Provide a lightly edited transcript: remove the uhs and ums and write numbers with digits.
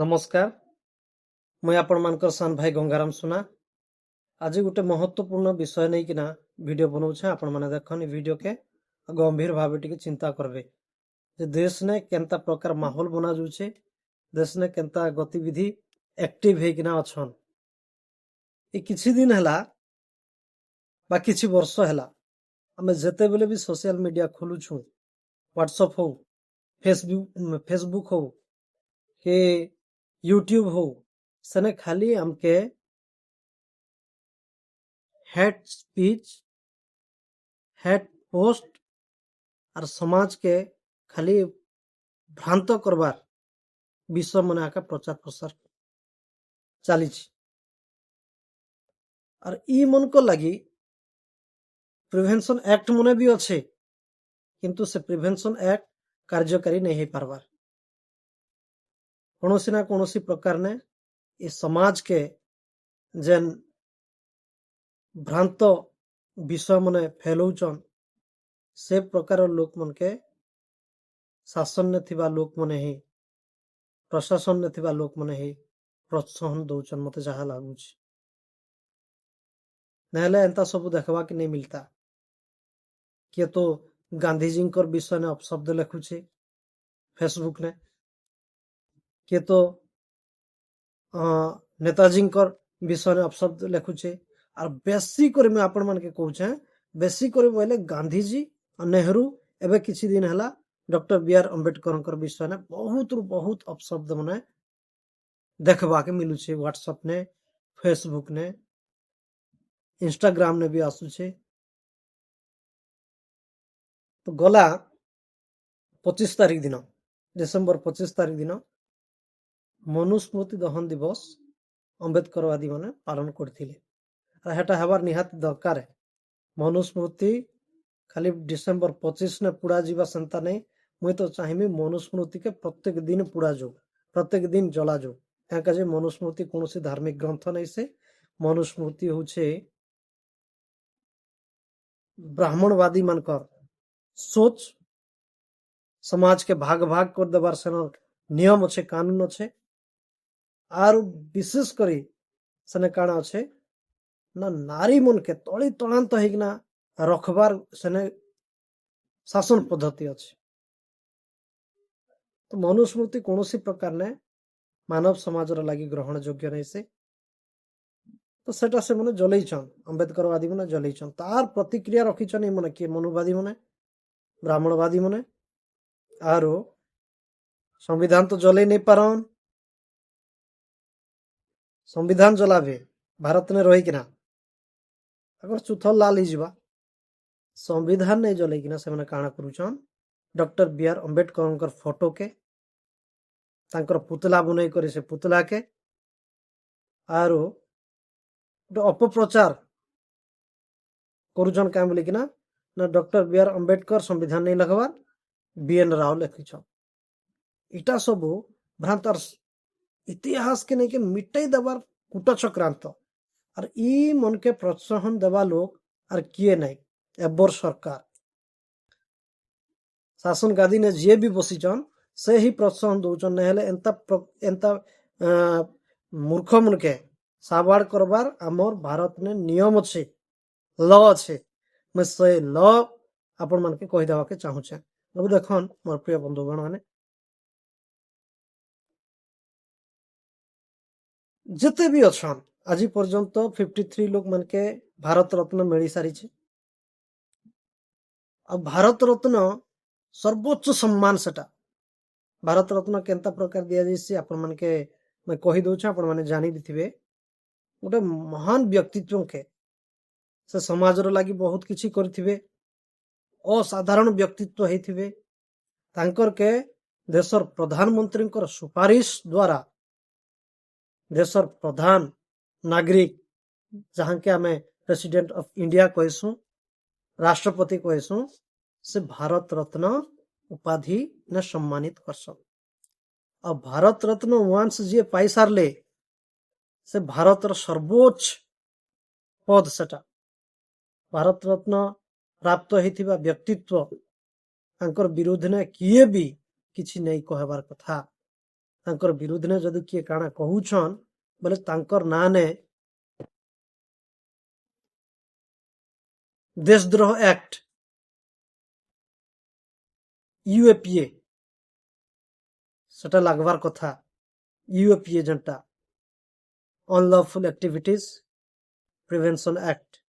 नमस्कार मुई आपण मानकर सान भाई गंगाराम सुना आज गोटे महत्वपूर्ण विषय नहीं कि वीडियो बनाऊे आपण मैंने देखन वीडियो के गंभीर भाव टी चिंता करबे जे देश ने केंता प्रकार माहौल बना जुचे देश ने केंता गतिविधि एक्टिव होना अच्छन ये किछि दिन हैला बा किछि वर्ष हैला आमे जेते बेले भी सोशल मीडिया खोलुछु व्हाट्सएप हो फेसबुक हो के यूट्यूब हो सने खाली हमके हेट स्पीच हेट पोस्ट और समाज के खाली भ्रांत करवार विषय मन आका प्रचार प्रसार चली और ई मन को लगी प्रिवेंशन एक्ट मने भी अच्छे किंतु से प्रिवेंशन एक्ट कार्यकारी नहीं हो पारबार कौनसी ना कौनसी प्रकार ने इस समाज के जेन भ्रांत विषय मने फैलौचन से प्रकार लोक मन के शासन ने थिबा लोक मने ही प्रशासन ने थिबा लोक मने ही प्रोत्साहन दौचन मते जहा लागुच नहले एंता सब देखवा कि नहीं मिलता किए तो गांधी जी विषय ने अपशब्द लिखुचे फेसबुक ने किए तो नेताजी विषय ने अपशब्द लिखुचे और बेसी कर मैं आपण मान के कहूचे बेसी कर बोले गांधीजी और नेहरू एवं किसी दिन है डॉक्टर बी आर अम्बेडकर विषय ने बहुत रु बहुत अपशब्द मने देखवा के मिलुचे व्हाट्सएप ने फेसबुक ने इंस्टाग्राम ने भी आसुचे तो गला 25 तारीख दिन डिसेम्बर 25 तारीख दिन मनुस्मृति दहन दिवस अम्बेडकरवादी माने पालन करथिले हेटा हबार निहाती दरकार है मनुस्मृति खाली डिसेम्बर 25 ने पुड़ा जीवा सेंता नहीं मुई तो चाहिए मनुस्मृति के प्रत्येक दिन पुड़ा जो प्रत्येक दिन जला जो क्या मनुस्मृति कौन सी धार्मिक ग्रंथ नहीं से मनुस्मृति होचे ब्राह्मणवादी मानकर सोच समाज के भाग भाग कर देवार से नियम अच्छे कानून अच्छे आर विशेष करी सने काना अच्छे ना नारी मन के तली तलांत होना रखबार सेने शासन पद्धति अच्छे तो मनुस्मृति कौन सी प्रकार ने मानव समाज लगी ग्रहण योग्य नहीं से तो सेटा से मैंने जलैछन अम्बेडकरवादी मैंने जलैछन तार प्रतिक्रिया रखीछन मैंने किए मनुवादी मैंने ब्राह्मणवादी मैंने आरो संविधान तो जलै नहीं पारन संविधान जलावे भारत ने रही किना अगर चुथल लाल ही संविधान नहीं जलै किना से काना करूछन doctor B R Ambedkar photo के तांकर पुतला बुनाई करे से पुतला के आरो अपप्रचार करुछन क्या बोली किना ना डॉक्टर बी आर अम्बेडकर संविधान नहीं लगवार बीएन राव लिखिछन इटा सब भ्रांतर इतिहास के नहीं के मिटाई देवार कूट चक्रांत और ई मन के प्रोत्साहन देवा लोग और किए नहीं एबर सरकार शासन गादी ने जे भी बसीचन से ही प्रोत्साहन दौचन नहीं एंता मूर्ख मन के साबाड़ करबार आमर भारत ने नियम अच्छे ल अच्छे मैं से ल आपण मान के कही देवा के चाहूचे अब देखन मोर प्रिय बंधुगण माने जिते भी अच्छन आज पर्यंत 53 लोग मन के भारत रत्न मिल सारी अब भारत रत्न सर्वोच्च सम्मान सेटा भारत रत्न केंता प्रकार दिया जाइए आपण मन के मैं कही दउछ आपण माने जानी भी थिबे गोटे महान व्यक्तित्व के से समाज रो लागी बहुत किछि करथिबे असाधारण व्यक्तित्व हेथिबे तांकर के देशर प्रधानमंत्री सुपारिश द्वारा देशर प्रधान नागरिक जहां के आमे प्रेसिडेंट ऑफ इंडिया कहसु राष्ट्रपति कहसु से भारत रत्न उपाधि ने सम्मानित करसन अब भारत रत्न वंश जी पाई सारले से भारतर सर्वोच्च पद सेटा भारत रत्न प्राप्त होइथिबा व्यक्तित्व तांकर विरोध ने किए भी किछि नहीं कहबार कथा ତାଙ୍କର ବିରୁଦ୍ଧରେ ଯଦି କିଏ କାଣା କହୁଛନ୍ ବୋଲେ ତାଙ୍କର ନାଁ ନେ ଦେଶଦ୍ରୋହ ଆକ୍ଟ यूएपीए ସେଟା ଲାଗବାର କଥା यूएपीए ଯେନ୍ଟା ଅନଲଫୁଲ ଆକ୍ଟିଭିଟିଜ ପ୍ରିଭେନ୍ସନ ଆକ୍ଟ